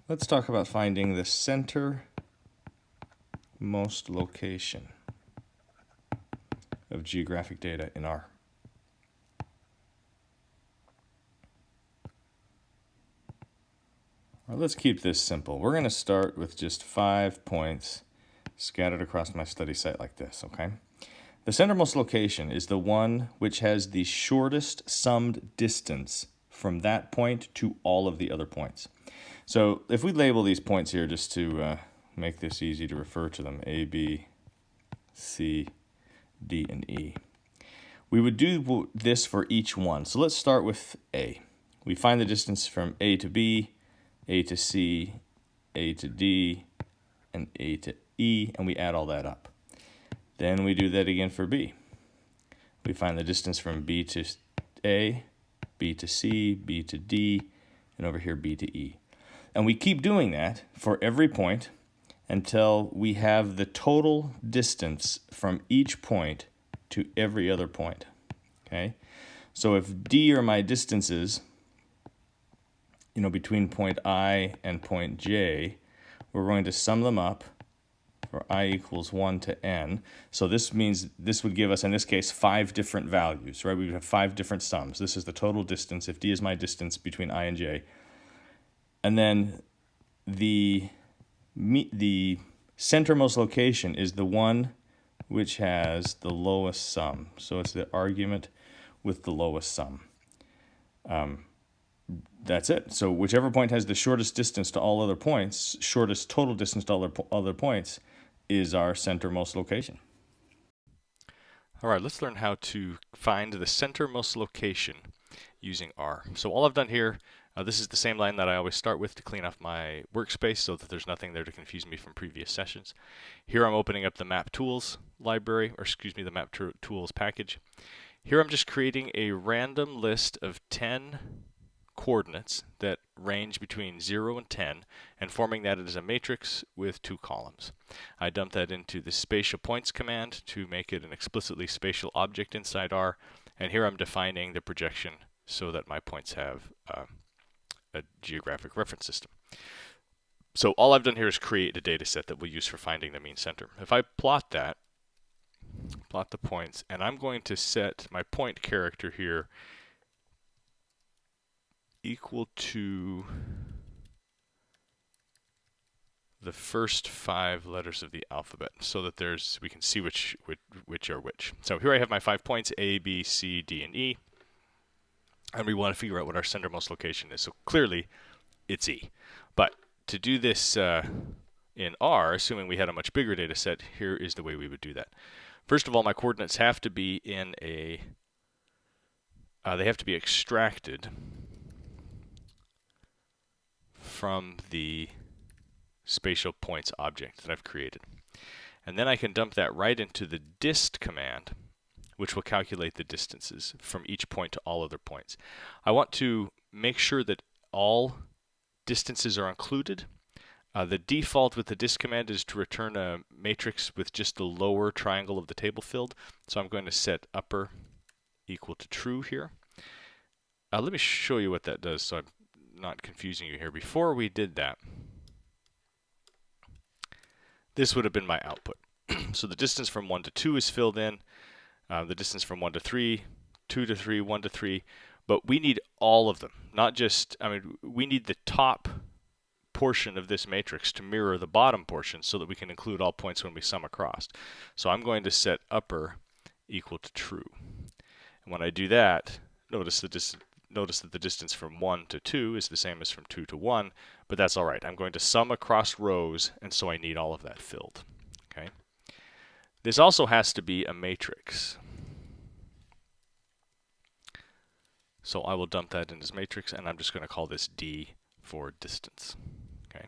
Let's talk about finding the centermost location of geographic data in R. Well, let's keep this simple. We're going to start with just 5 points scattered across my study site like this, okay? The centermost location is the one which has the shortest summed distance from that point to all of the other points. So if we label these points here just to make this easy to refer to them, A, B, C, D, and E, we would do this for each one. So let's start with A. We find the distance from A to B, A to C, A to D, and A to E, and we add all that up. Then we do that again for B. We find the distance from B to A, B to C, B to D, and over here B to E. And we keep doing that for every point until we have the total distance from each point to every other point. Okay? So if D are my distances, between point I and point J, we're going to sum them up for I equals 1 to n. So this means this would give us, in this case, 5 different values, right? We would have 5 different sums. This is the total distance, if D is my distance between I and J. And then the centermost location is the one which has the lowest sum. So it's the argument with the lowest sum. That's it. So whichever point has the shortest distance to all other points, shortest total distance to all other points, is our centermost location. All right, let's learn how to find the centermost location using R. So all I've done here, this is the same line that I always start with to clean off my workspace so that there's nothing there to confuse me from previous sessions. Here I'm opening up the Map Tools library, the Map Tools package. Here I'm just creating a random list of 10 coordinates that range between 0 and 10 and forming that as a matrix with 2 columns. I dump that into the spatial points command to make it an explicitly spatial object inside R, and here I'm defining the projection so that my points have a geographic reference system. So all I've done here is create a data set that we'll use for finding the mean center. If I plot the points, and I'm going to set my point character here equal to the first 5 letters of the alphabet so that we can see which are which. So here I have my 5 points, A, B, C, D, and E. And we want to figure out what our centermost location is. So clearly, it's E. But to do this in R, assuming we had a much bigger data set, here is the way we would do that. First of all, my coordinates have to be in they have to be extracted from the spatial points object that I've created. And then I can dump that right into the dist command, which will calculate the distances from each point to all other points. I want to make sure that all distances are included. The default with the dist command is to return a matrix with just the lower triangle of the table filled. So I'm going to set upper equal to true here. Let me show you what that does so I'm not confusing you here. Before we did that, this would have been my output. So the distance from 1 to 2 is filled in, the distance from 1 to 3, 2 to 3, 1 to 3, but we need all of them, not just, we need the top portion of this matrix to mirror the bottom portion so that we can include all points when we sum across. So I'm going to set upper equal to true. And when I do that, notice that the distance from 1 to 2 is the same as from 2 to 1, but that's all right. I'm going to sum across rows, and so I need all of that filled. Okay. This also has to be a matrix. So I will dump that in as matrix, and I'm just going to call this D for distance. Okay.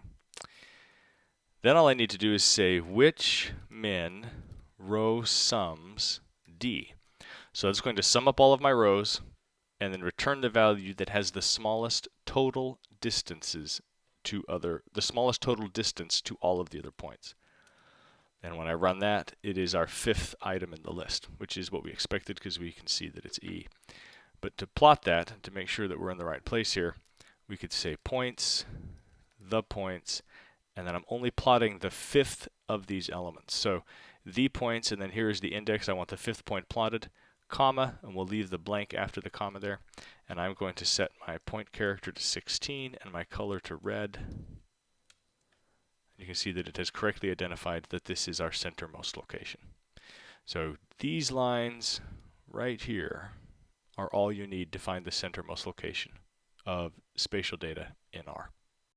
Then all I need to do is say which min row sums D. So it's going to sum up all of my rows and then return the value that has the smallest total distance to all of the other points. And when I run that, it is our 5th item in the list, which is what we expected because we can see that it's E. But to plot that, to make sure that we're in the right place here, we could say points, the points, and then I'm only plotting the fifth of these elements. So the points, and then here is the index. I want the fifth point plotted, comma, and we'll leave the blank after the comma there. And I'm going to set my point character to 16 and my color to red. You can see that it has correctly identified that this is our centermost location. So these lines right here are all you need to find the centermost location of spatial data in R.